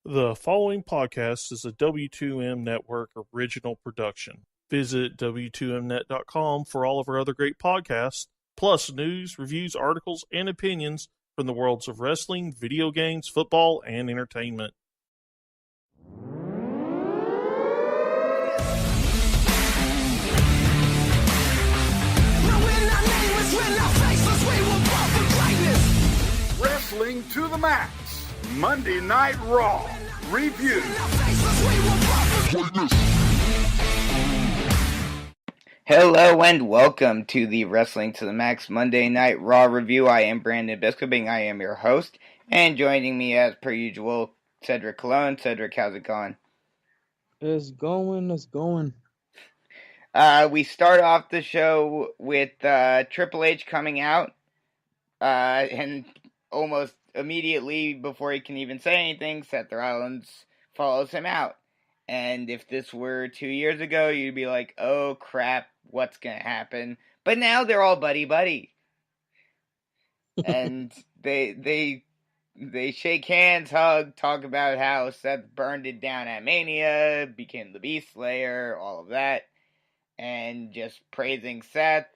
The following podcast is a W2M Network original production. Visit W2Mnet.com for all of our other great podcasts, plus news, reviews, articles, and opinions from the worlds of wrestling, video games, football, and entertainment. Wrestling to the Max, Monday Night Raw review. Hello and welcome to the Wrestling to the Max Monday Night Raw review. I am Brandon Biskobing. I am your host, and joining me as per usual, Cedric Cologne. Cedric, how's it going? It's going. We start off the show with Triple H coming out, and almost immediately before he can even say anything, Seth Rollins follows him out. And if this were 2 years ago, you'd be like, oh crap, what's gonna happen? But now they're all buddy. And they shake hands, hug, talk about how Seth burned it down at Mania, became the Beast Slayer, all of that. And just praising Seth.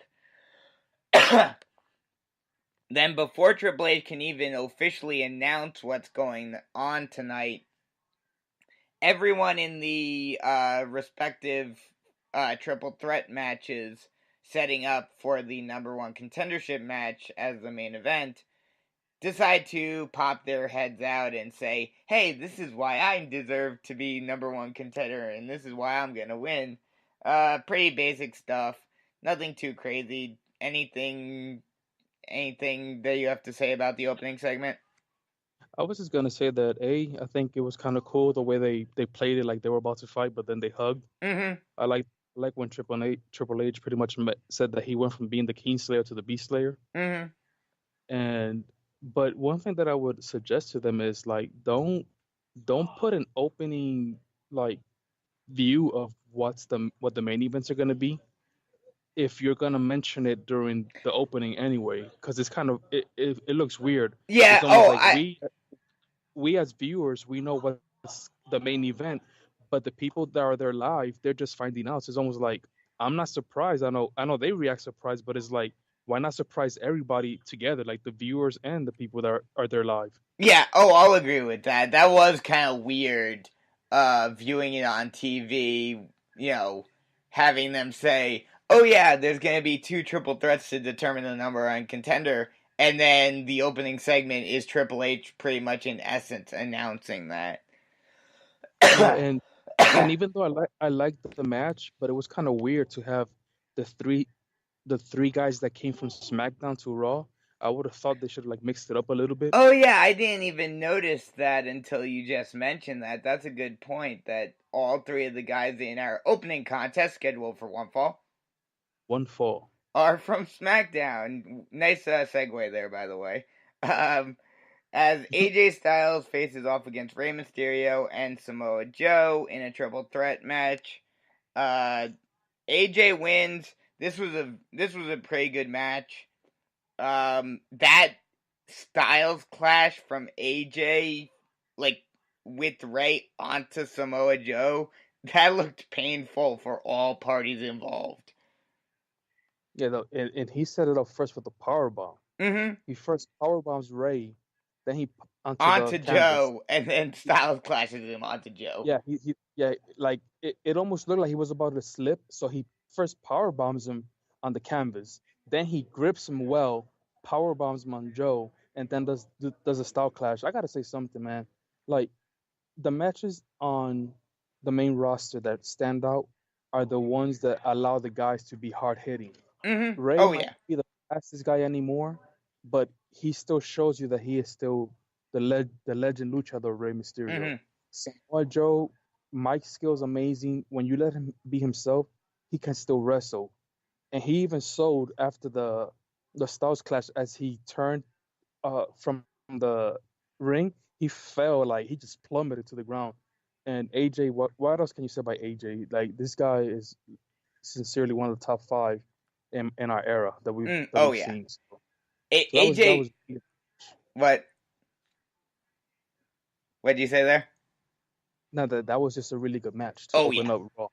Then before Triple H can even officially announce what's going on tonight, everyone in the respective triple threat matches setting up for the number one contendership match as the main event decide to pop their heads out and say, hey, this is why I deserve to be number one contender and this is why I'm going to win. Pretty basic stuff. Nothing too crazy. Anything that you have to say about the opening segment? I was just gonna say that I think it was kind of cool the way they played it, like they were about to fight, but then they hugged. Mm-hmm. I like when Triple H pretty much said that he went from being the King Slayer to the Beast Slayer. Mm-hmm. But one thing that I would suggest to them is like don't put an opening like view of what the main events are gonna be if you're gonna mention it during the opening anyway, because it's kind of it looks weird. Yeah. It's almost like we as viewers, we know what's the main event, but the people that are there live, they're just finding out. So it's almost like I'm not surprised. I know they react surprised, but it's like why not surprise everybody together, like the viewers and the people that are there live. Yeah. Oh, I'll agree with that. That was kind of weird. Viewing it on TV, having them say, oh yeah, there's going to be 2 triple threats to determine the number one contender. And then the opening segment is Triple H pretty much in essence announcing that. Yeah, and even though I liked the match, but it was kind of weird to have the three guys that came from SmackDown to Raw. I would have thought they should have like mixed it up a little bit. Oh yeah, I didn't even notice that until you just mentioned that. That's a good point, that all 3 of the guys in our opening contest scheduled for One fall. are from SmackDown. Nice segue there, by the way. As AJ Styles faces off against Rey Mysterio and Samoa Joe in a triple threat match. AJ wins. This was a pretty good match. That Styles clash from AJ, like with Rey onto Samoa Joe, that looked painful for all parties involved. Yeah, and he set it up first with the power bomb. Mm-hmm. He first power bombs Rey, then he onto Joe, and then Styles clashes him onto Joe. Yeah, like it almost looked like he was about to slip, so he first power bombs him on the canvas, then he grips him well, power bombs him on Joe, and then does a style clash. I gotta say something, man. Like the matches on the main roster that stand out are the ones that allow the guys to be hard hitting. Mm-hmm. Rey might not be the fastest guy anymore, but he still shows you that he is still the legend luchador Rey Mysterio. Mm-hmm. Samoa Joe, Mike's skills amazing. When you let him be himself, he can still wrestle. And he even sold after the Styles clash as he turned from the ring, he fell, like he just plummeted to the ground. And AJ, what else can you say about AJ? Like this guy is sincerely one of the top 5 in our era that we've seen. So AJ, what did you say there? No, that was just a really good match to Oh, open yeah. up Raw.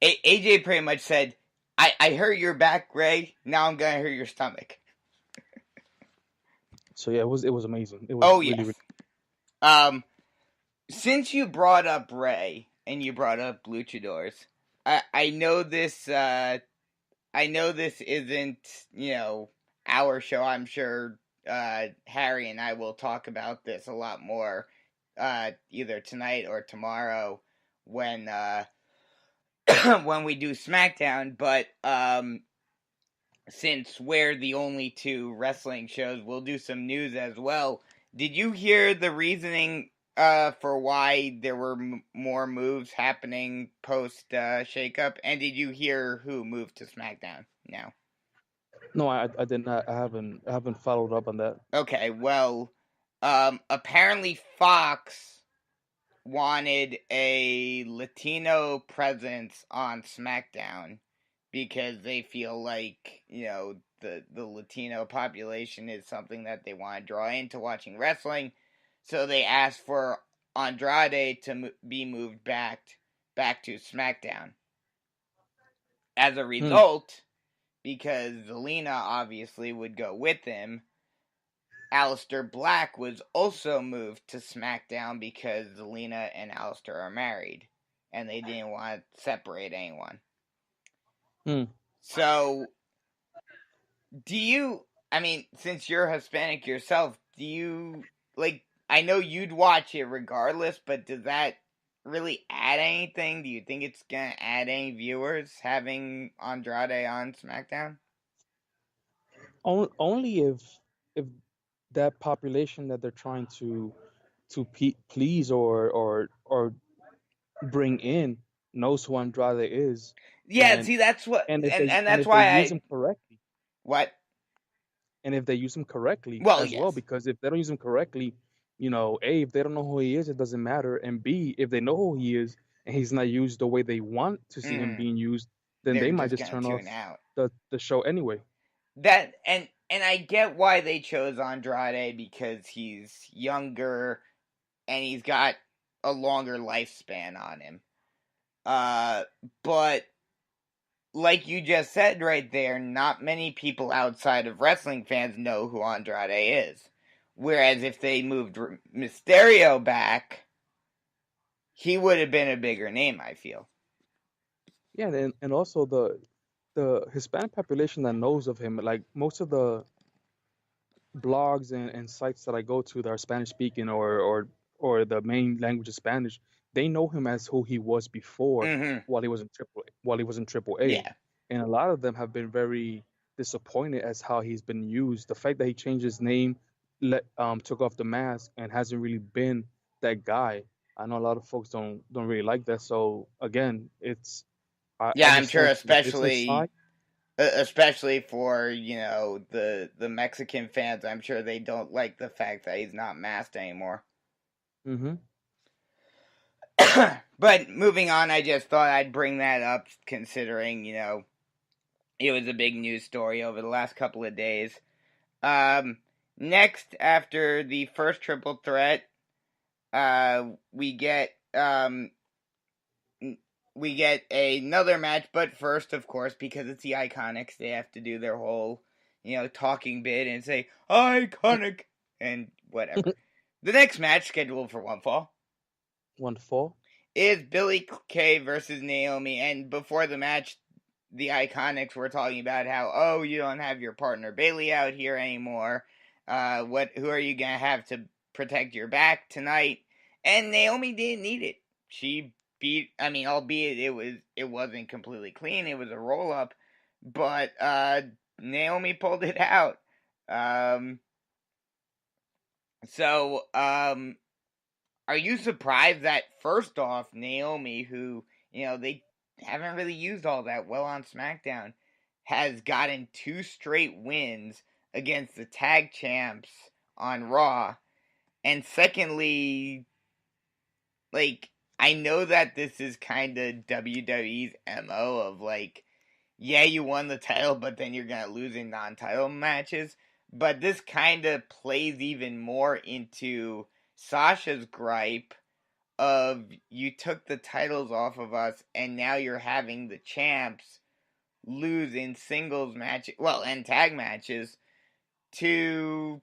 AJ pretty much said, I hurt your back, Ray. Now I'm gonna hurt your stomach. So yeah, it was amazing. It was Oh, really, yes. really. Since you brought up Ray and you brought up luchadors, I know this. I know this isn't, our show. I'm sure Harry and I will talk about this a lot more, either tonight or tomorrow when when we do SmackDown. But since we're the only two wrestling shows, we'll do some news as well. Did you hear the reasoning for why there were more moves happening post shakeup? And did you hear who moved to SmackDown now? No, I did not. I haven't followed up on that. Okay, well, apparently Fox wanted a Latino presence on SmackDown because they feel like, the Latino population is something that they want to draw into watching wrestling. So they asked for Andrade to be moved back to SmackDown. As a result, because Zelina obviously would go with him, Aleister Black was also moved to SmackDown because Zelina and Aleister are married, and they didn't want to separate anyone. So, since you're Hispanic yourself, do you, I know you'd watch it regardless, but does that really add anything? Do you think it's going to add any viewers having Andrade on SmackDown? Only if that population that they're trying to please or bring in knows who Andrade is. Yeah, see, that's what, and that's if they why use him correctly. What? And if they use him correctly well, as yes. well, because if they don't use him correctly, A, if they don't know who he is, it doesn't matter. And B, if they know who he is and he's not used the way they want to see him being used, then they might just turn off the show anyway. That and I get why they chose Andrade, because he's younger and he's got a longer lifespan on him. But like you just said right there, not many people outside of wrestling fans know who Andrade is. Whereas if they moved Mysterio back, he would have been a bigger name, I feel. Yeah, and also the Hispanic population that knows of him, like most of the blogs and sites that I go to that are Spanish speaking or the main language is Spanish, they know him as who he was before while he was in Triple A. Yeah. And a lot of them have been very disappointed as how he's been used. The fact that he changed his name, took off the mask, and hasn't really been that guy. I know a lot of folks don't really like that. So again, it's I'm sure, especially for the Mexican fans, I'm sure they don't like the fact that he's not masked anymore. But moving on, I just thought I'd bring that up, considering it was a big news story over the last couple of days. Next, after the first triple threat, we get another match. But first, of course, because it's the Iconics, they have to do their whole talking bit and say Iconic and whatever. The next match, scheduled for one fall, is Billie Kay versus Naomi. And before the match, the Iconics were talking about how, you don't have your partner Bayley out here anymore. Who are you gonna have to protect your back tonight? And Naomi didn't need it. She beat, albeit it wasn't completely clean, it was a roll up, but Naomi pulled it out. So are you surprised that, first off, Naomi, who they haven't really used all that well on SmackDown, has gotten 2 straight wins against the tag champs on Raw? And secondly, I know that this is kind of WWE's MO of you won the title, but then you're going to lose in non-title matches. But this kind of plays even more into Sasha's gripe of you took the titles off of us, and now you're having the champs lose in singles matches, well, and tag matches to,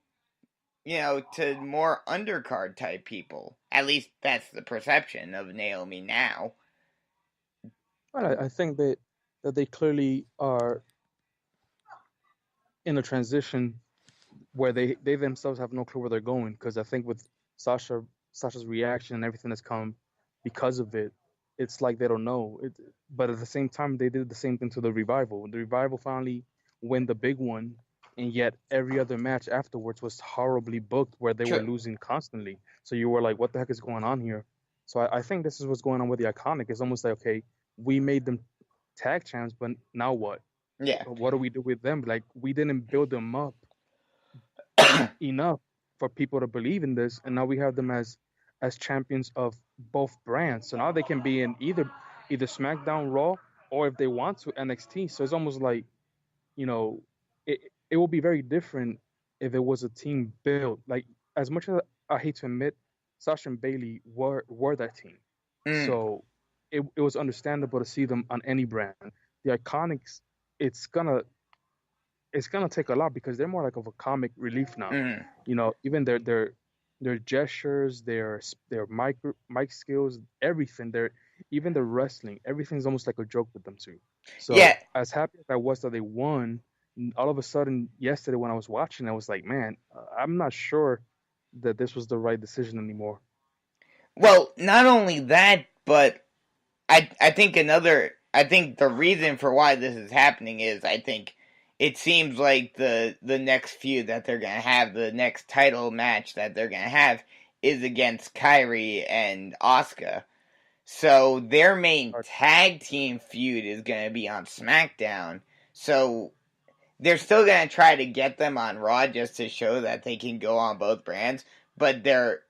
to more undercard type people. At least that's the perception of Naomi now. Well, I think that they clearly are in a transition where they themselves have no clue where they're going. Because I think with Sasha's reaction and everything that's come because of it, it's like they don't know. But at the same time, they did the same thing to the Revival. The Revival finally win the big one, and yet every other match afterwards was horribly booked, where they were True. losing constantly. So you were like, what the heck is going on here? So I think this is what's going on with the Iconic. It's almost like, okay, we made them tag champs, but now what? Yeah. What do we do with them? Like, we didn't build them up enough for people to believe in this, and now we have them as champions of both brands. So now they can be in either SmackDown, Raw, or if they want to NXT. So it's almost like, you know, it will be very different if it was a team built. Like, as much as I hate to admit, Sasha and Bailey were that team. So it was understandable to see them on any brand. The Iconics, it's gonna take a lot because they're more like of a comic relief now. Even their gestures, their mic skills, everything. Even their wrestling, everything's almost like a joke with them too. So Yeah. as happy as I was that they won, all of a sudden yesterday when I was watching, I was like, man, I'm not sure that this was the right decision anymore. Well, not only that, but I think the reason for why this is happening is I think it seems like the next feud that they're gonna have, the next title match that they're gonna have, is against Kairi and Asuka. So their main tag team feud is gonna be on SmackDown. So they're still gonna try to get them on Raw just to show that they can go on both brands, but their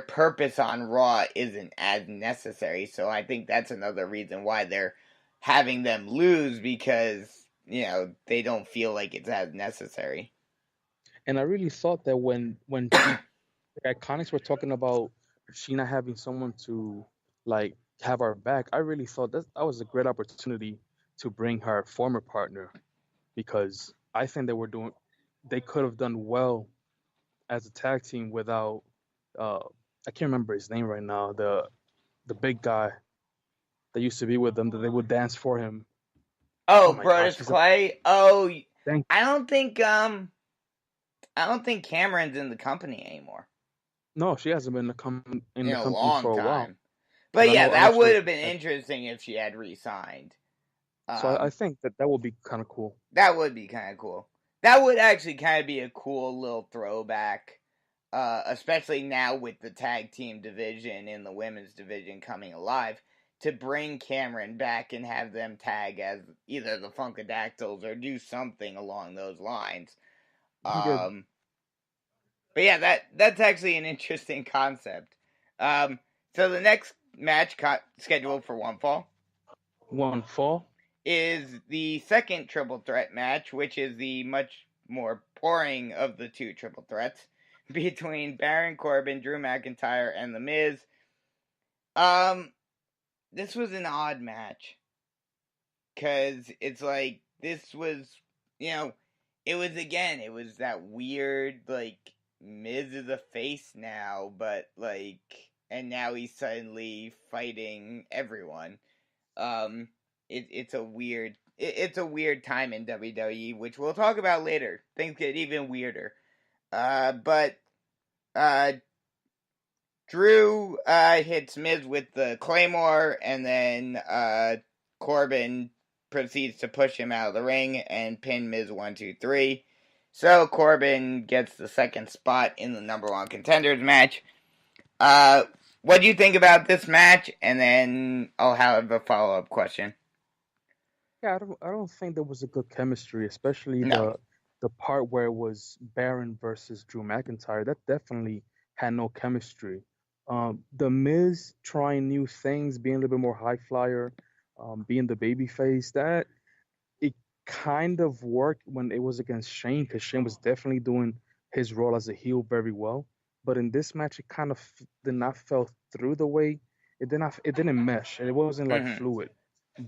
purpose on Raw isn't as necessary. So I think that's another reason why they're having them lose, because, they don't feel like it's as necessary. And I really thought that when the Iconics were talking about Sheena having someone to like have our back, I really thought that was a great opportunity to bring her former partner, because I think they could have done well as a tag team without uh I can't remember his name right now, the big guy that used to be with them that they would dance for him. Oh, Oh my gosh, Brodus Clay. thank I don't think Cameron's in the company anymore no, she hasn't been in in the a company long for a while. time. But But yeah, I know that she would was have been interesting if she had re-signed. so I think that would be kind of cool. That would be kind of cool. That would actually kind of be a cool little throwback, especially now with the tag team division and the women's division coming alive, to bring Cameron back and have them tag as either the Funkadactyls or do something along those lines. Good. But yeah, that's actually an interesting concept. So the next match scheduled for one fall One fall. is the second triple threat match, which is the much more boring of the two triple threats between Baron Corbin, Drew McIntyre, and The Miz. This was an odd match, because it's like this was, it was that weird, like, Miz is a face now, but like, and now he's suddenly fighting everyone. It's a weird time in WWE, which we'll talk about later. Things get even weirder. But Drew hits Miz with the Claymore, and then Corbin proceeds to push him out of the ring and pin Miz 1, 2, 3. So Corbin gets the second spot in the number one contenders match. What do you think about this match? And then I'll have a follow-up question. Yeah, I don't think there was a good chemistry, especially No. the part where it was Baron versus Drew McIntyre. That definitely had no chemistry. The Miz trying new things, being a little bit more high flyer, being the baby face, that it kind of worked when it was against Shane, because Shane was definitely doing his role as a heel very well. But in this match, it kind of did not fell through the way it didn't mesh, and it wasn't like Mm-hmm. fluid.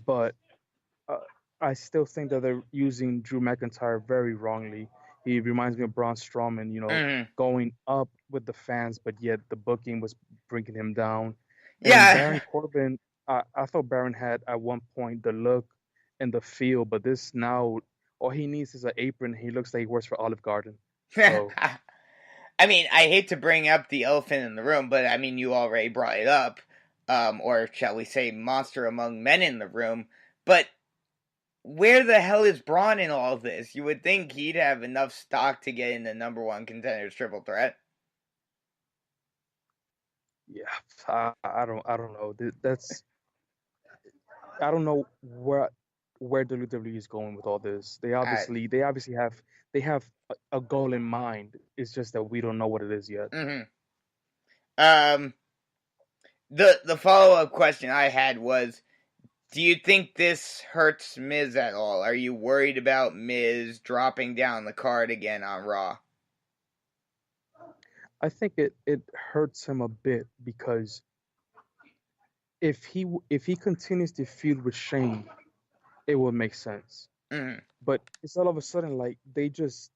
But uh, I still think that they're using Drew McIntyre very wrongly. He reminds me of Braun Strowman, Mm-hmm. going up with the fans, but yet the booking was bringing him down. And Yeah. Baron Corbin, I thought Baron had at one point the look and the feel, but this now, all he needs is an apron. He looks like he works for Olive Garden. So, I mean, I hate to bring up the elephant in the room, but I mean, you already brought it up, or shall we say, monster among men in the room. But where the hell is Braun in all of this? You would think he'd have enough stock to get in the number one contenders triple threat. yeah, I don't know. That's I don't know where WWE is going with all this. They obviously have a goal in mind. It's just that we don't know what it is yet. Mm-hmm. Um, the follow up question I had was, do you think this hurts Miz at all? Are you worried about Miz dropping down the card again on Raw? I think it hurts him a bit because if he continues to feud with Shane, it would make sense. Mm-hmm. But it's all of a sudden like they just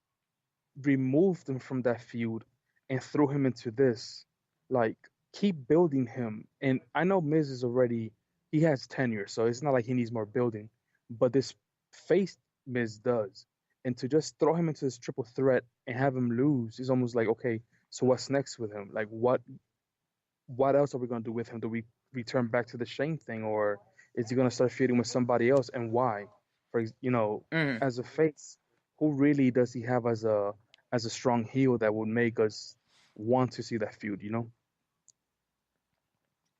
removed him from that feud and threw him into this. Like, keep building him. And I know Miz is already he has tenure, so it's not like he needs more building. But this face Miz does. And to just throw him into this triple threat and have him lose is almost like, okay, so what's next with him? Like what else are we gonna do with him? Do we return back to the Shane thing, or is he gonna start feuding with somebody else, and why? Mm-hmm. As a face, who really does he have as a strong heel that would make us want to see that feud?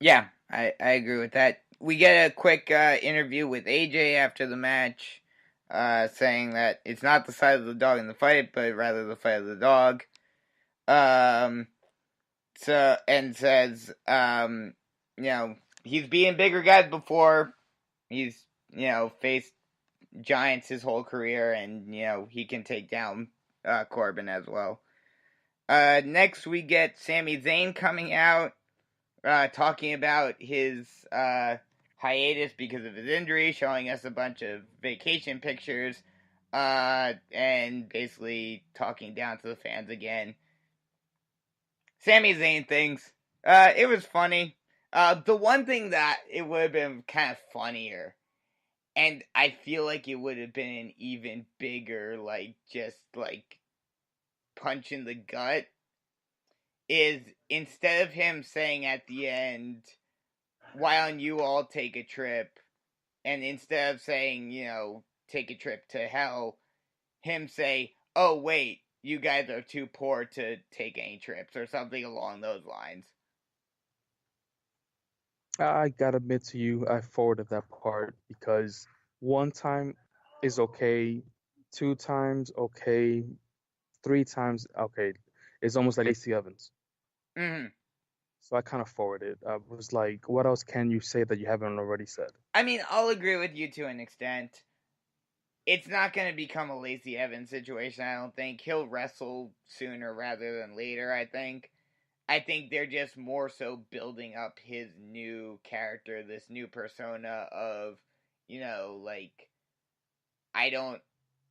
Yeah, I agree with that. We get a quick interview with AJ after the match, saying that it's not the size of the dog in the fight, but rather the fight of the dog. And says, he's beaten bigger guys before. He's faced giants his whole career, and he can take down Corbin as well. Next we get Sami Zayn coming out, talking about his hiatus because of his injury, showing us a bunch of vacation pictures, and basically talking down to the fans again. Sami Zayn things. It was funny. The one thing that it would have been kind of funnier, and I feel like it would have been an even bigger, just punch in the gut, is instead of him saying at the end, why don't you all take a trip? And instead of saying, take a trip to hell, him say, oh, wait, you guys are too poor to take any trips, or something along those lines. I gotta admit to you, I forwarded that part because one time is okay, two times okay, three times okay. It's almost like Lacey Evans. Mm-hmm. So I kind of forwarded. I was like, what else can you say that you haven't already said? I mean, I'll agree with you to an extent. It's not going to become a Lacey Evans situation, I don't think. He'll wrestle sooner rather than later, I think. I think they're just more so building up his new character, this new persona of, I don't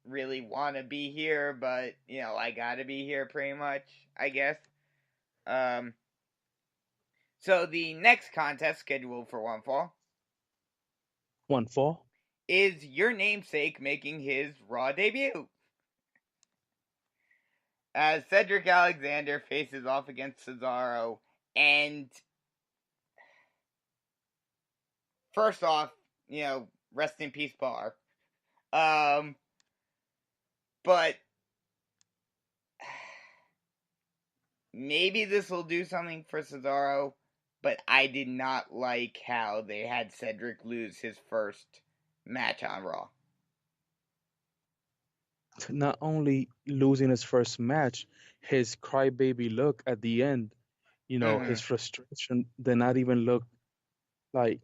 really want to be here, but, I gotta be here pretty much, I guess. Um, so the next contest scheduled for one fall One fall? is your namesake making his Raw debut. As Cedric Alexander faces off against Cesaro, and first off, rest in peace, Bar. But maybe this will do something for Cesaro, but I did not like how they had Cedric lose his first match on Raw. Not only losing his first match, his crybaby look at the end, Mm-hmm. his frustration did not even look like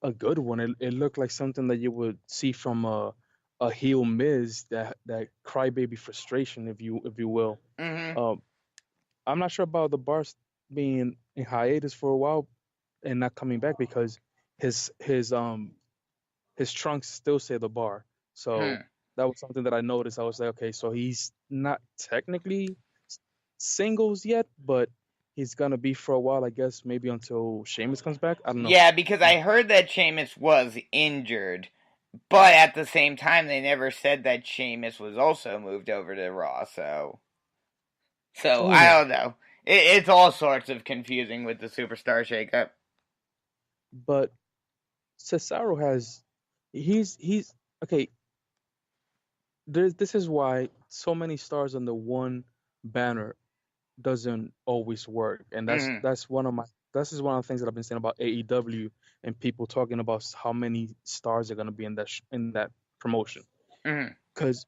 a good one. It looked like something that you would see from a heel Miz, that crybaby frustration, if you will. Mm-hmm. Um, I'm not sure about the bar being in hiatus for a while and not coming back because his his um his trunks still say the bar. So Hmm. that was something that I noticed. I was like, okay, so he's not technically singles yet, but he's gonna be for a while, I guess, maybe until Sheamus comes back. I don't know. Yeah, because I heard that Sheamus was injured, but at the same time, they never said that Sheamus was also moved over to Raw. So Who I knows? don't know. It's all sorts of confusing with the superstar shakeup. But Cesaro has he's okay. This is why so many stars under one banner doesn't always work, and Hmm. that's one of my this is one of the things that I've been saying about AEW and people talking about how many stars are going to be in in that promotion. Hmm. Because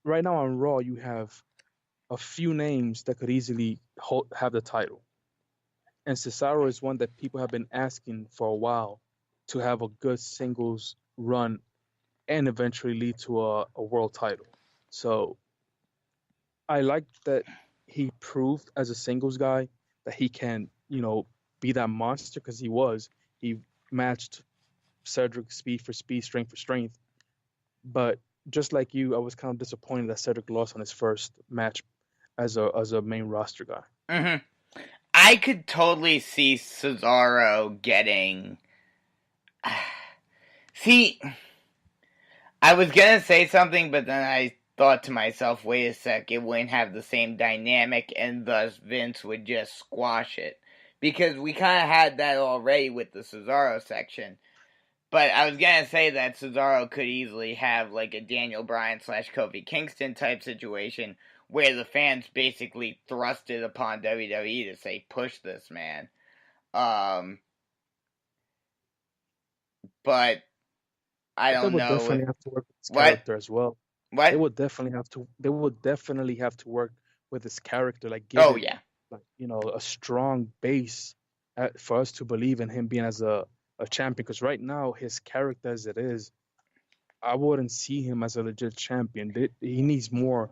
right now on Raw you have a few names that could easily have the title, and Cesaro is one that people have been asking for a while to have a good singles run and eventually lead to a world title. So I like that he proved as a singles guy that he can, be that monster because he was. He matched Cedric speed for speed, strength for strength. But just like you, I was kind of disappointed that Cedric lost on his first match as a main roster guy. Hmm. I could totally see Cesaro getting. See, I was gonna say something, but then I thought to myself, wait a sec, it wouldn't have the same dynamic, and thus Vince would just squash it. Because we kind of had that already with the Cesaro section. But I was gonna say that Cesaro could easily have like a Daniel Bryan slash Kofi Kingston type situation where the fans basically thrusted upon WWE to say, push this man. Um, but I But they don't would know if. definitely have to work with his What? character as well. They What? would definitely have to. They would definitely have to work with his character, like give Oh, it, yeah. like a strong base for us to believe in him being as a champion. Because right now, his character as it is, I wouldn't see him as a legit champion. He needs more,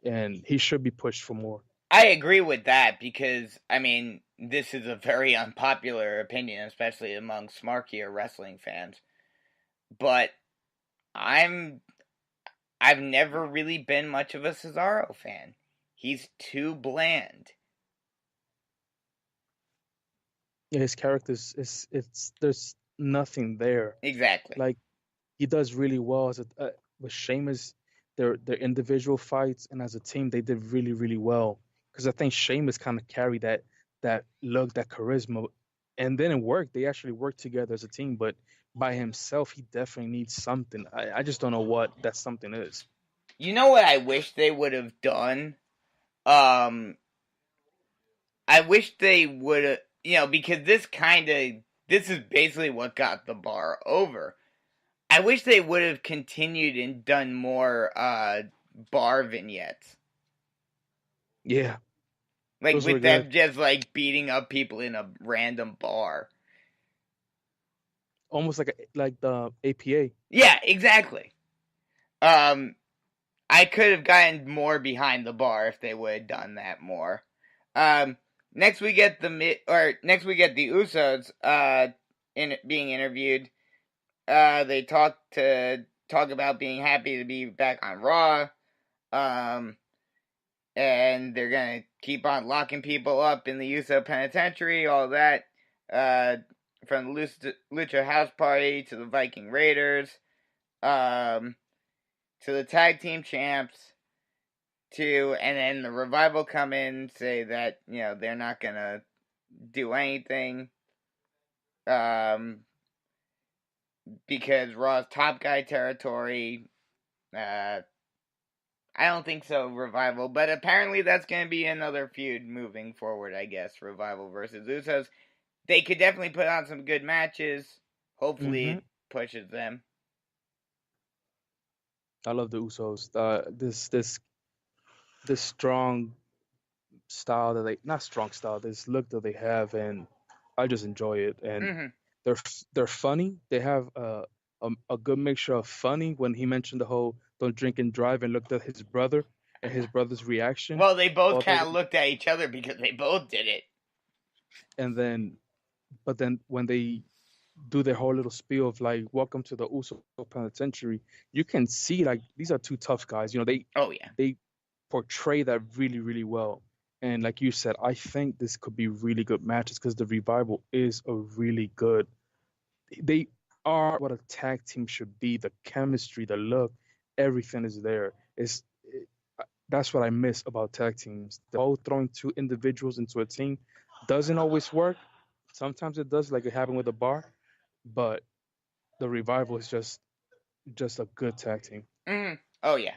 and he should be pushed for more. I agree with that because, I mean, this is a very unpopular opinion, especially among smarkier wrestling fans. But I'm I've never really been much of a Cesaro fan. He's too bland. Yeah, his character is it's there's nothing there. Exactly. Like he does really well with Sheamus, their individual fights and as a team they did really well. Because I think Sheamus kind of carried that look, that charisma, and then it worked. They actually worked together as a team, but by himself he definitely needs something. I just don't know what that something is. You know what I wish they would have done? Um, I wish they would have, because this is basically what got the bar over. I wish they would have continued and done more bar vignettes. Yeah, Like those were with good. them just like beating up people in a random bar. Almost like the APA. Yeah, exactly. Um I could have gotten more behind the bar if they would have done that more. Um next we get next we get the Usos being interviewed. They talk about being happy to be back on Raw. Um and they're gonna keep on locking people up in the Uso Penitentiary, all that. Uh, from the Lucha House Party to the Viking Raiders, um, to the Tag Team Champs, and then the Revival come in, say that they're not gonna do anything, um, because Raw's top guy territory. Uh, I don't think so, Revival, but apparently that's going to be another feud moving forward, I guess. Revival versus Usos. They could definitely put on some good matches. Hopefully, Hmm. it pushes them. I love the Usos. This strong style that they not strong style, this look that they have, and I just enjoy it. And Hmm. they're funny. They have a good mixture of funny when he mentioned the whole don't drink and drive and looked at his brother, and his brother's reaction. Well, they both although, kind of looked at each other because they both did it. but then when they do their whole little spiel of like, welcome to the Uso Penitentiary, you can see like these are two tough guys. Oh yeah. They portray that really, really well. And like you said, I think this could be really good matches because the Revival is a really good. They are what a tag team should be. The chemistry, the look, everything is there. That's what I miss about tag teams. The whole throwing two individuals into a team doesn't always work. Sometimes it does, like it happened with the Bar, but the Revival is just a good tag team. Oh yeah.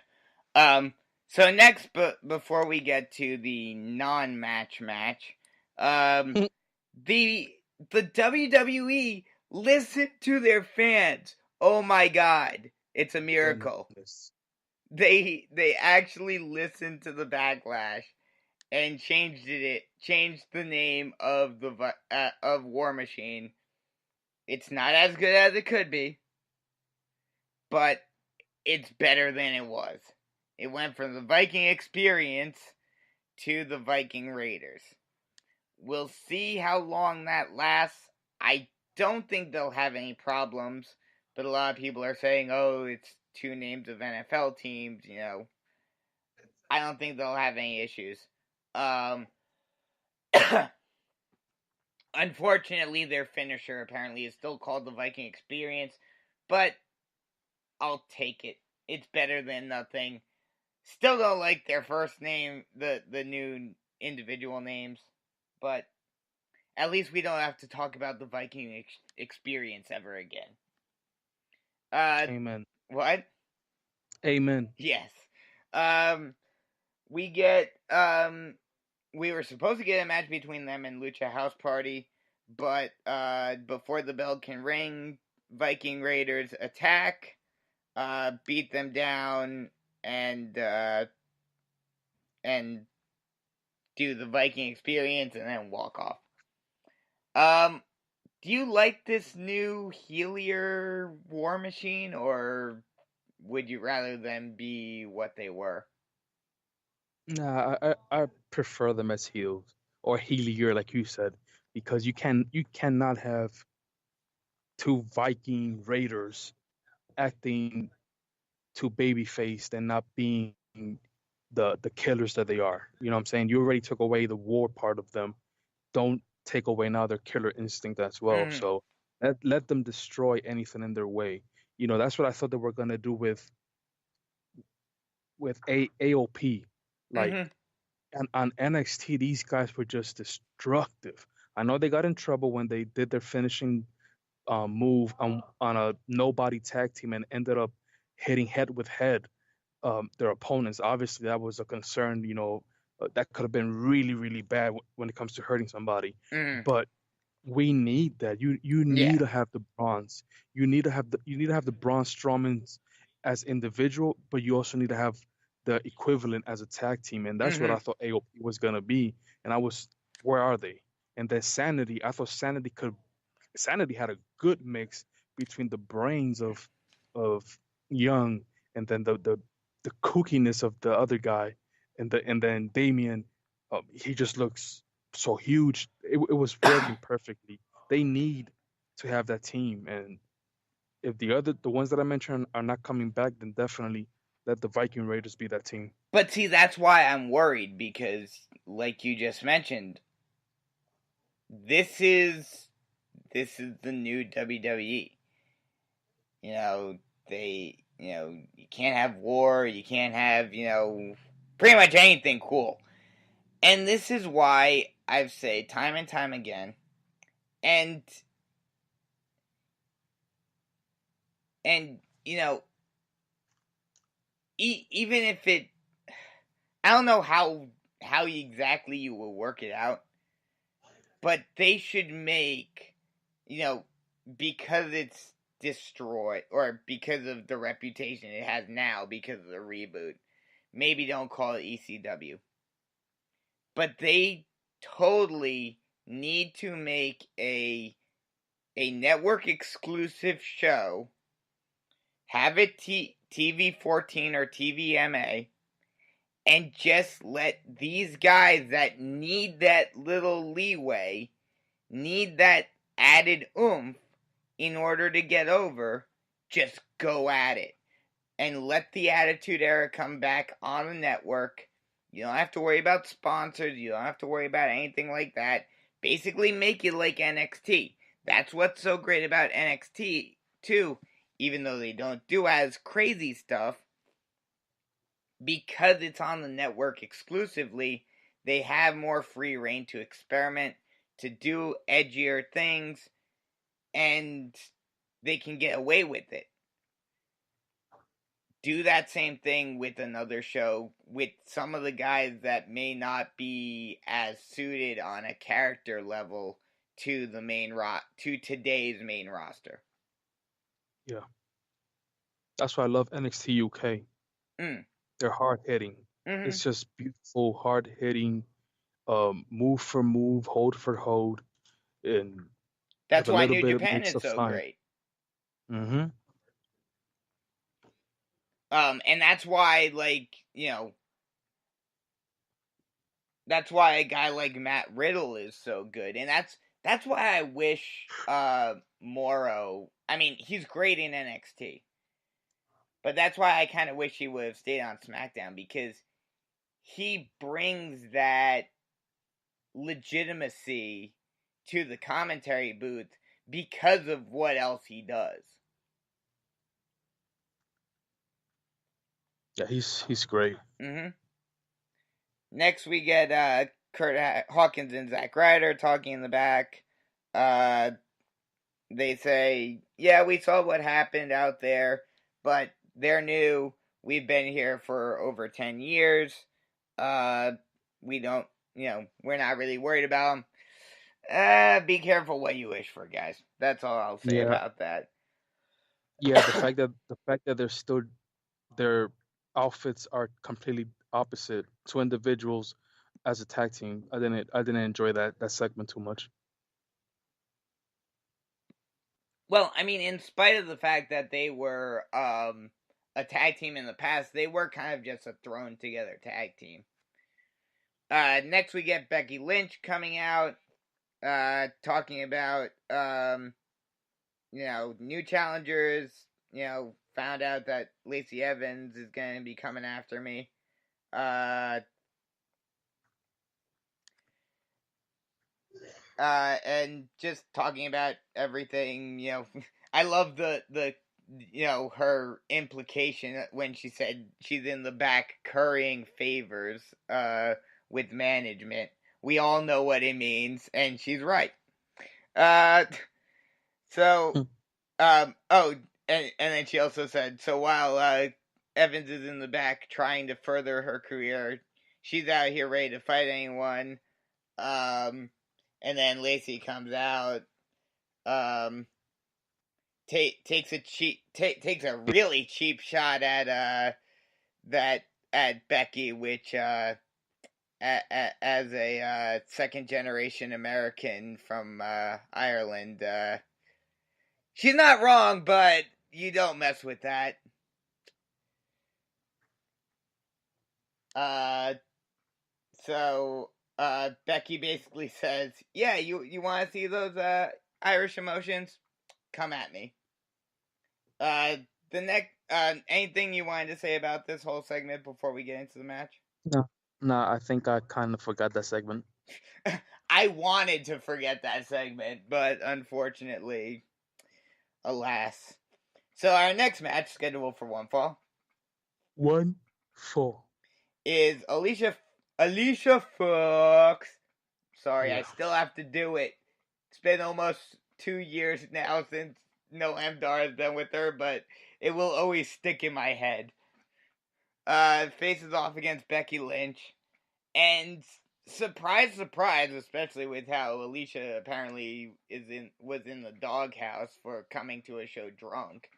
So next, but before we get to the non-match match, the WWE listened to their fans. Oh my God, it's a miracle. Goodness. They actually listened to the backlash and changed the name of of War Machine. It's not as good as it could be, but it's better than it was. It went from the Viking Experience to the Viking Raiders. We'll see how long that lasts. I don't think they'll have any problems, but a lot of people are saying, oh, it's two names of NFL teams, I don't think they'll have any issues. Unfortunately, their finisher apparently is still called the Viking Experience, but I'll take it. It's better than nothing. Still don't like their first name, the new individual names, but at least we don't have to talk about the Viking Experience ever again. Amen. What? Amen. Yes. We were supposed to get a match between them and Lucha House Party, but before the bell can ring, Viking Raiders attack, beat them down, and do the Viking Experience and then walk off. Do you like this new heelier War Machine, or would you rather them be what they were? Nah, I prefer them as heels or heelier, like you said, because you cannot have two Viking Raiders acting too baby faced and not being the killers that they are. You know what I'm saying? You already took away the war part of them. Don't take away now their killer instinct as well. Mm-hmm. So let them destroy anything in their way. That's what I thought they were gonna do with AOP. Like on NXT, these guys were just destructive. I know they got in trouble when they did their finishing move on a nobody tag team and ended up hitting head with head their opponents. Obviously, that was a concern. That could have been really, really bad when it comes to hurting somebody. But we need that. You need to have the bronze. You need to have the Braun Strowmans as individual, but you also need to have the equivalent as a tag team, and that's what I thought AOP was gonna be. And where are they? And then Sanity, I thought Sanity had a good mix between the brains of Young and then the kookiness of the other guy, and then Damien, he just looks so huge. It was working perfectly. They need to have that team, and if the ones that I mentioned are not coming back, then definitely let the Viking Raiders be that team. But see, that's why I'm worried, because, like you just mentioned, this is the new WWE. You can't have war, you can't have, pretty much anything cool. And this is why I've said time and time again, and even if I don't know how exactly you will work it out, but they should make, because it's destroyed, or because of the reputation it has now because of the reboot, maybe don't call it ECW. But they totally need to make a network exclusive show, have it TV 14 or TVMA, and just let these guys that need that little leeway, need that added oomph in order to get over, just go at it. And let the Attitude Era come back on the network. You don't have to worry about sponsors. You don't have to worry about anything like that. Basically, make it like NXT. That's what's so great about NXT, too. Even though they don't do as crazy stuff, because it's on the network exclusively, they have more free reign to experiment, to do edgier things, and they can get away with it. Do that same thing with another show with some of the guys that may not be as suited on a character level to the to today's main roster. Yeah. That's why I love NXT UK. They're hard hitting. Mm-hmm. It's just beautiful, hard hitting, move for move, hold for hold, and that's with a why little New bit of Japan mix is of so fun. great. Mm-hmm. And that's why, like, you know, that's why a guy like Matt Riddle is so good, and that's why I wish Morrow. I mean, he's great in NXT, but that's why I kind of wish he would have stayed on SmackDown, because he brings that legitimacy to the commentary booth because of what else he does. Yeah, he's great. Mm-hmm. Next, we get Kurt Hawkins and Zack Ryder talking in the back. They say, yeah, we saw what happened out there, but they're new. We've been here for over 10 years. We don't, we're not really worried about them. Be careful what you wish for, guys. That's all I'll say about that. Yeah, the fact that they're still their outfits are completely opposite. Two individuals as a tag team. I didn't enjoy that segment too much. Well, I mean, in spite of the fact that they were a tag team in the past, they were kind of just a thrown together tag team. Next, we get Becky Lynch coming out, talking about new challengers. Found out that Lacey Evans is going to be coming after me. And just talking about everything. I love the her implication when she said she's in the back currying favors with management. We all know what it means, and she's right. So oh, and then she also said, so while Evans is in the back trying to further her career, she's out here ready to fight anyone. And then Lacey comes out, takes a really cheap shot at Becky, which as a second generation American from Ireland, she's not wrong, but you don't mess with that. So Becky basically says, yeah, you want to see those Irish emotions? Come at me. The next, anything you wanted to say about this whole segment before we get into the match? No, I think I kind of forgot that segment. I wanted to forget that segment, but unfortunately, alas. So our next match, scheduled for one fall, 1-4 is Alicia Fox. Sorry, Yeah. I still have to do it. It's been almost 2 years now since Noam Dar has been with her, but it will always stick in my head. Faces off against Becky Lynch, and surprise, surprise, especially with how Alicia apparently was in the doghouse for coming to a show drunk.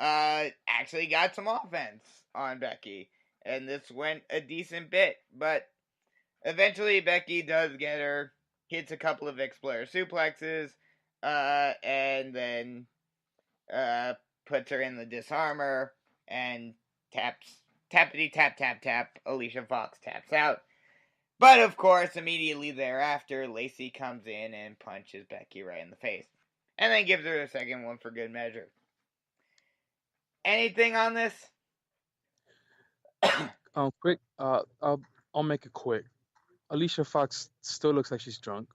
Actually got some offense on Becky, and this went a decent bit, but eventually Becky does get her, hits a couple of Explorer suplexes, and then puts her in the disarmor and taps tappity tap tap tap. Alicia Fox taps out. But of course, immediately thereafter, Lacey comes in and punches Becky right in the face. And then gives her a second one for good measure. Anything on this? Quick. I'll make it quick. Alicia Fox still looks like she's drunk.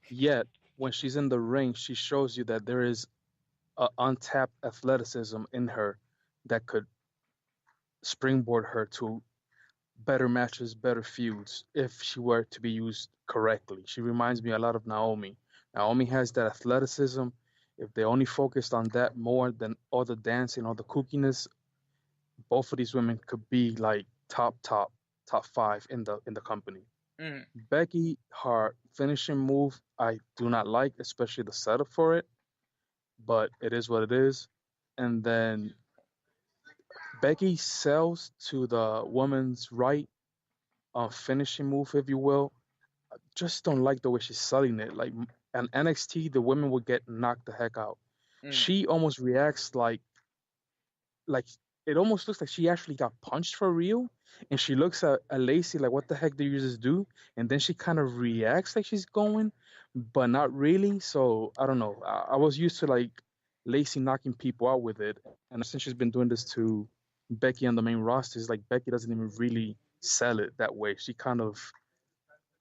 Yet, when she's in the ring, she shows you that there is untapped athleticism in her that could springboard her to better matches, better feuds if she were to be used correctly. She reminds me a lot of Naomi. Naomi has that athleticism. If they only focused on that more than all the dancing, all the kookiness, both of these women could be like top 5 in the company. Mm. Becky, her finishing move, I do not like, especially the setup for it, but it is what it is. And then Becky sells to the woman's right finishing move, if you will. I just don't like the way she's selling it. Like an NXT, the women would get knocked the heck out. Mm. She almost reacts like it almost looks like she actually got punched for real. And she looks at Lacey like, what the heck do you just do? And then she kind of reacts like she's going, but not really. So I don't know. I was used to like Lacey knocking people out with it. And since she's been doing this to Becky on the main roster, it's like Becky doesn't even really sell it that way. She kind of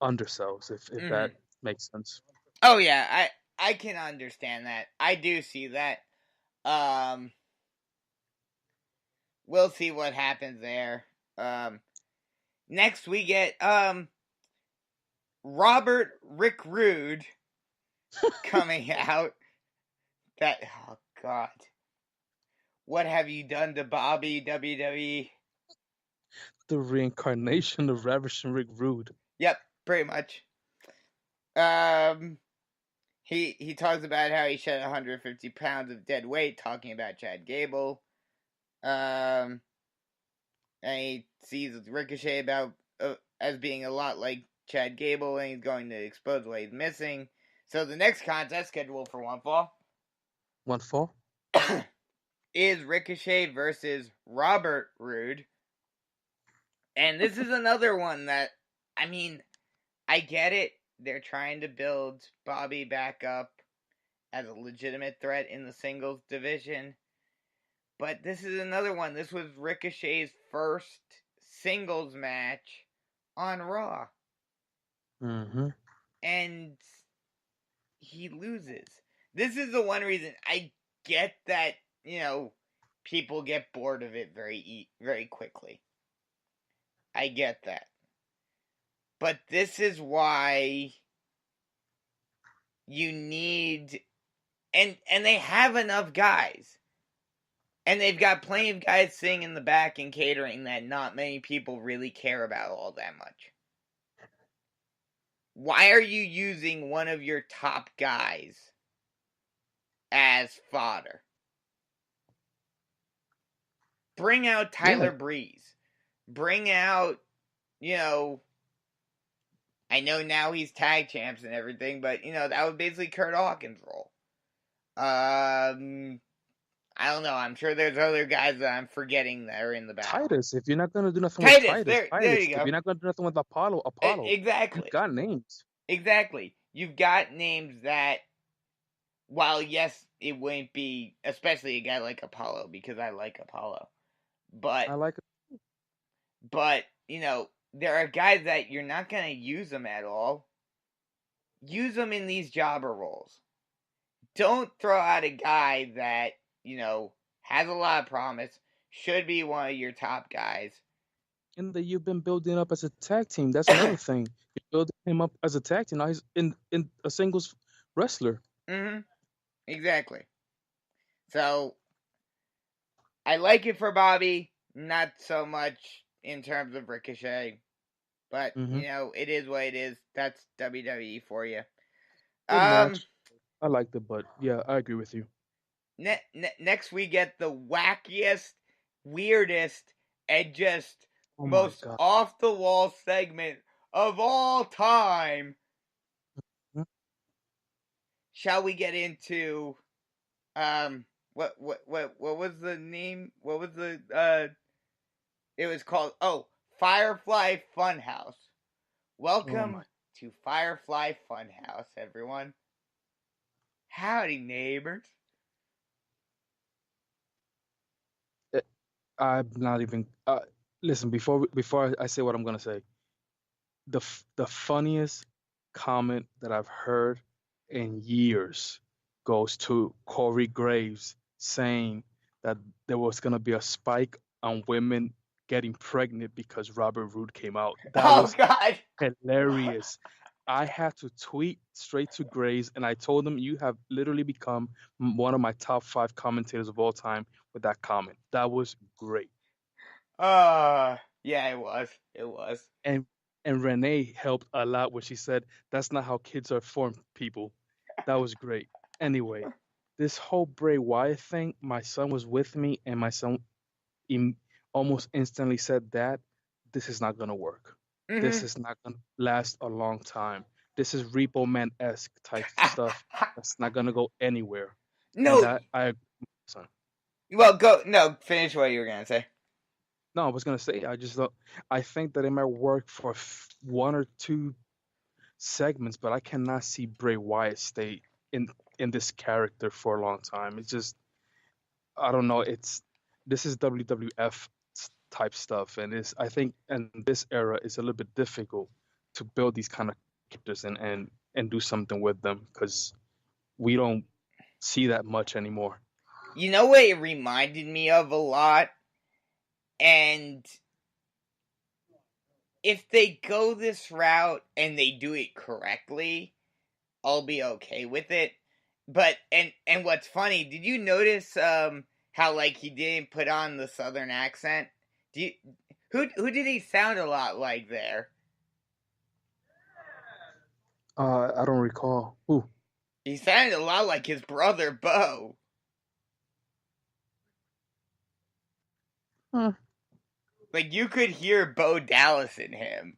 undersells, if that makes sense. Oh yeah, I can understand that. I do see that. We'll see what happens there. Next we get Robert Rick Rude coming out. That, oh god, what have you done to Bobby, WWE? The reincarnation of Ravishing Rick Rude. Yep, pretty much. He talks about how he shed 150 pounds of dead weight, talking about Chad Gable. And he sees Ricochet about as being a lot like Chad Gable, and he's going to expose what he's missing. So the next contest scheduled for one fall is Ricochet versus Robert Roode. And this is another one that, I mean, I get it. They're trying to build Bobby back up as a legitimate threat in the singles division. But this is another one. This was Ricochet's first singles match on Raw. Mm-hmm. And he loses. This is the one reason I get that, people get bored of it very quickly. I get that. But this is why you need, and they have enough guys. And they've got plenty of guys sitting in the back and catering that not many people really care about all that much. Why are you using one of your top guys as fodder? Bring out Tyler Breeze. Bring out, I know now he's tag champs and everything, but, that was basically Kurt Hawkins' role. I don't know. I'm sure there's other guys that I'm forgetting that are in the battle. Titus, if you're not going to do nothing with Titus. There you go. If you're not going to do nothing with Apollo. Exactly. You've got names. Exactly. You've got names that, while yes, it wouldn't be, especially a guy like Apollo, because I like Apollo. But, I like it. But, there are guys that you're not going to use them at all. Use them in these jobber roles. Don't throw out a guy that, has a lot of promise, should be one of your top guys. And that you've been building up as a tag team. That's another thing. You build him up as a tag team. Now he's in a singles wrestler. Mm-hmm. Exactly. So, I like it for Bobby. Not so much in terms of Ricochet. But, it is what it is. That's WWE for you. I liked it, but yeah, I agree with you. Next we get the wackiest, weirdest, and just most off-the-wall segment of all time. Mm-hmm. Shall we get into what was the name? What was the It was called Firefly Funhouse. Welcome to Firefly Funhouse, everyone. Howdy, neighbors. I'm not even. Listen, before I say what I'm gonna say, the funniest comment that I've heard in years goes to Corey Graves saying that there was gonna be a spike on women getting pregnant because Robert Roode came out. That Oh, was God. hilarious. I had to tweet straight to Graves and I told him, you have literally become one of my top 5 commentators of all time with that comment. That was great. Yeah, it was. It was. And Renee helped a lot when she said, "That's not how kids are formed, people." That was great. Anyway, this whole Bray Wyatt thing, my son was with me, and my son im almost instantly said, "Dad, this is not gonna work. This Mm-hmm. is not gonna last a long time. This is Repo Man-esque type stuff. That's not gonna go anywhere." And No. that I agree with my son. Well, go. No, finish what you were going to say. No, I was gonna say I think that it might work for one or two segments, but I cannot see Bray Wyatt stay in this character for a long time. It's just I don't know. This is WWF type stuff, and it's I think in this era it's a little bit difficult to build these kind of characters and do something with them because we don't see that much anymore. You know what it reminded me of a lot? And if they go this route and they do it correctly, I'll be okay with it. But and what's funny, did you notice how like he didn't put on the southern accent? Who did he sound a lot like there? I don't recall. Ooh. He sounded a lot like his brother Bo. Hmm. Like you could hear Bo Dallas in him.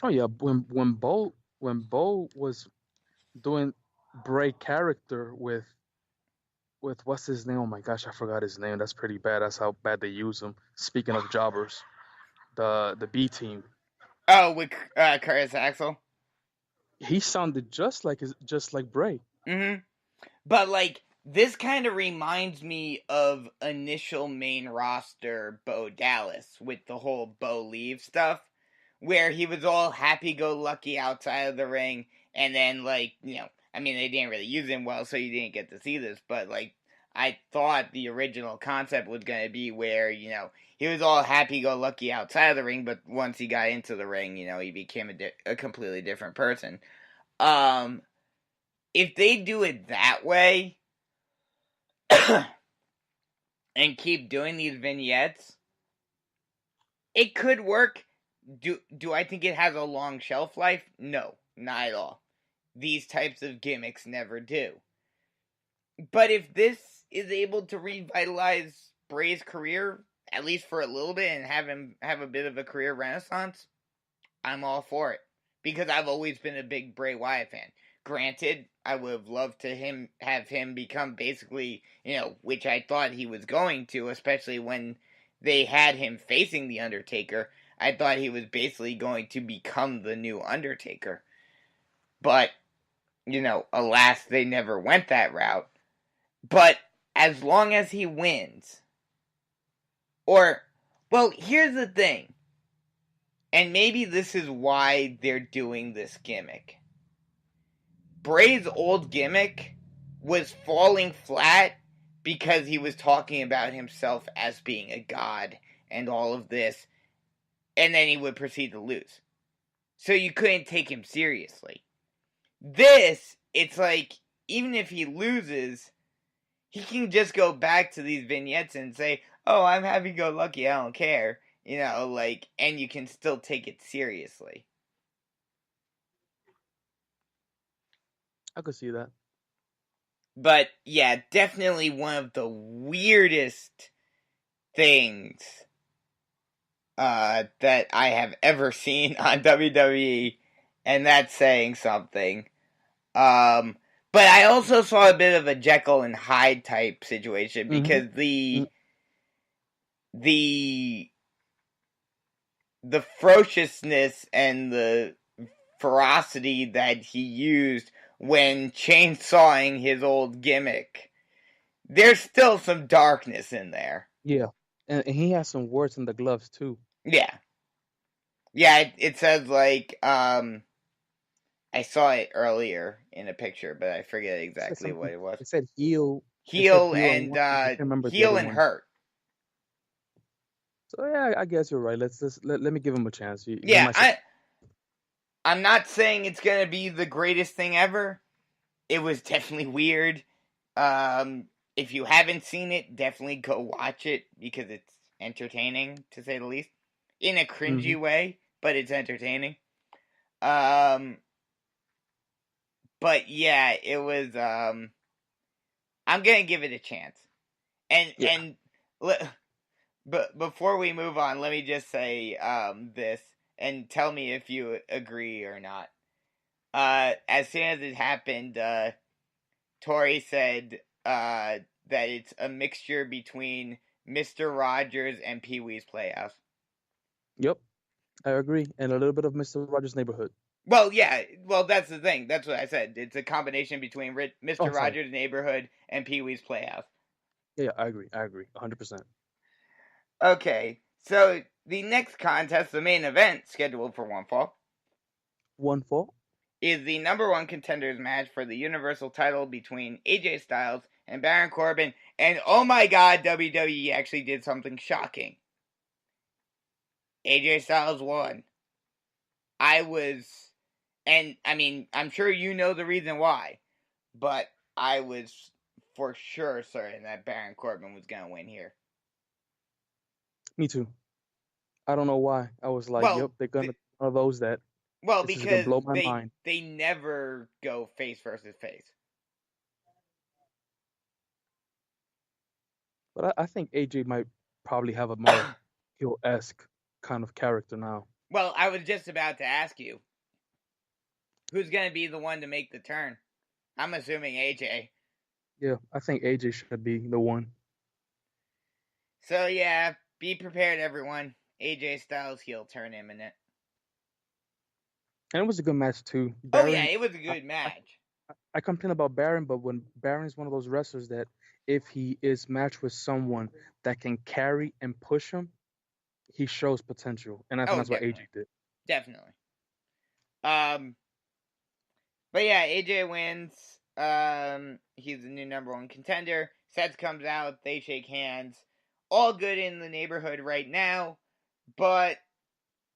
Oh yeah, when Bo was doing Bray character with what's his name? Oh my gosh, I forgot his name. That's pretty bad. That's how bad they use him. Speaking of jobbers, the B team, Oh, with Curtis Axel. he sounded just like Bray. Mm-hmm. But like this kind of reminds me of initial main roster Bo Dallas with the whole Bo leave stuff, where he was all happy-go-lucky outside of the ring, and then like I mean they didn't really use him well, so you didn't get to see this, but like I thought the original concept was gonna be where he was all happy-go-lucky outside of the ring, but once he got into the ring, he became a completely different person. If they do it that way and keep doing these vignettes, it could work. Do I think it has a long shelf life? No, not at all. These types of gimmicks never do. But if this is able to revitalize Bray's career, at least for a little bit, and have him have a bit of a career renaissance, I'm all for it. Because I've always been a big Bray Wyatt fan. Granted, I would have loved to have him become basically, which I thought he was going to, especially when they had him facing The Undertaker. I thought he was basically going to become the new Undertaker. But, alas, they never went that route. But as long as he wins, well, here's the thing. And maybe this is why they're doing this gimmick. Bray's old gimmick was falling flat because he was talking about himself as being a god and all of this, and then he would proceed to lose. So you couldn't take him seriously. This, it's like, even if he loses, he can just go back to these vignettes and say, oh, I'm happy-go-lucky, I don't care. And you can still take it seriously. I could see that. But yeah, definitely one of the weirdest things that I have ever seen on WWE, and that's saying something. But I also saw a bit of a Jekyll and Hyde type situation because Mm-hmm. the the ferociousness and the ferocity that he used when chainsawing his old gimmick, there's still some darkness in there. Yeah, and he has some words in the gloves too. Yeah. Yeah, it says like, I saw it earlier in a picture, but I forget It said exactly what something. it was. It said heal. It said Heal heal and and one. I can't remember the heal other and one. hurt. So yeah, I guess you're right. Let me give him a chance. He Yeah, might I'm not saying it's gonna be the greatest thing ever. It was definitely weird. If you haven't seen it, definitely go watch it because it's entertaining to say the least. In a cringy way, but it's entertaining. But yeah, it was. I'm gonna give it a chance. And but before we move on, let me just say this and tell me if you agree or not. As soon as it happened, Tori said that it's a mixture between Mr. Rogers and Pee Wee's Playhouse. Yep, I agree. And a little bit of Mr. Rogers' Neighborhood. Well, yeah. Well, that's the thing. That's what I said. It's a combination between Mr. Oh, sorry. Rogers' Neighborhood and Pee Wee's Playhouse. Yeah, I agree. 100%. Okay, so the next contest, the main event scheduled for one fall, One fall. is the number one contenders match for the Universal title between AJ Styles and Baron Corbin. And oh my god, WWE actually did something shocking. AJ Styles won. And I mean, I'm sure you know the reason why, but I was for sure certain that Baron Corbin was going to win here. Me too. I don't know why. I was like, Well, yep, they're gonna one of those that well, this is gonna because blow my mind. they never go face versus face. But I think AJ might probably have a more heel-esque kind of character now. Well, I was just about to ask you, who's going to be the one to make the turn? I'm assuming AJ. Yeah, I think AJ should be the one. So yeah, be prepared, everyone. AJ Styles heel turn imminent. And it was a good match too. Oh yeah, it was a good match. I complain about Baron, but when Baron is one of those wrestlers that if he is matched with someone that can carry and push him, he shows potential. And I think that's what AJ did. Definitely. But yeah, AJ wins. He's the new number one contender. Seth comes out, they shake hands. All good in the neighborhood right now, but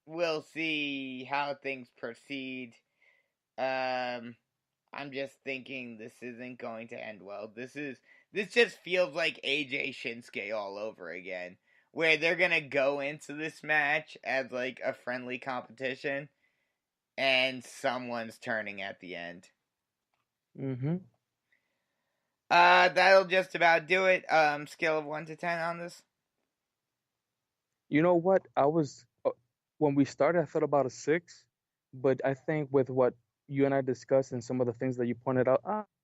we'll see how things proceed. I'm just thinking this isn't going to end well. This just feels like AJ Shinsuke all over again, where they're gonna go into this match as like a friendly competition, and someone's turning at the end. That'll just about do it. Scale of 1 to 10 on this. You know what? I was when we started, I thought about a 6, but I think with what you and I discussed and some of the things that you pointed out,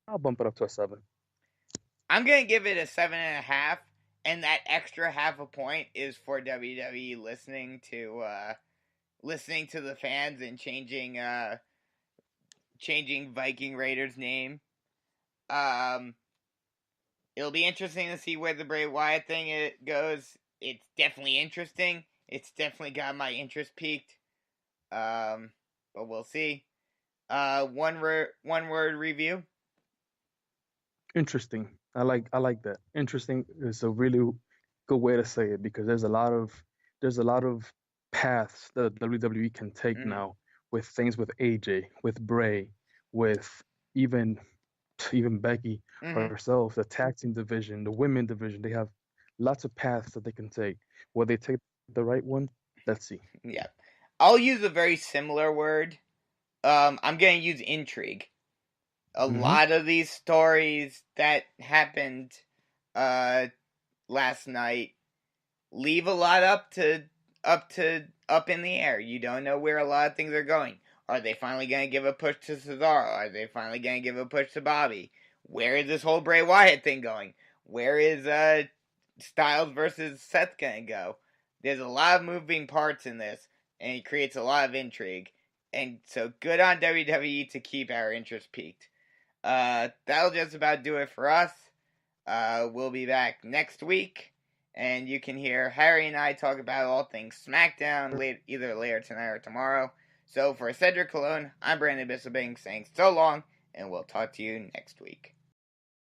I'll bump it up to a 7. I'm gonna give it a 7.5, and that extra half a point is for WWE listening to the fans and changing Viking Raiders' name. It'll be interesting to see where the Bray Wyatt thing goes. It's definitely interesting. It's definitely got my interest peaked. But we'll see. One word review. Interesting. I like that. Interesting is a really good way to say it because there's a lot of paths that WWE can take now with things with AJ, with Bray, with even Becky herself, the tag team division, the women division. They have lots of paths that they can take. Will they take the right one? Let's see. Yeah. I'll use a very similar word. I'm going to use intrigue. A lot of these stories that happened last night leave a lot up in the air. You don't know where a lot of things are going. Are they finally going to give a push to Cesaro? Are they finally going to give a push to Bobby? Where is this whole Bray Wyatt thing going? Where is Styles versus Seth going to go? There's a lot of moving parts in this, and it creates a lot of intrigue. And so good on WWE to keep our interest peaked. That'll just about do it for us. We'll be back next week, and you can hear Harry and I talk about all things SmackDown either later tonight or tomorrow. So for Cedric Cologne, I'm Brandon Biskobing saying so long, and we'll talk to you next week.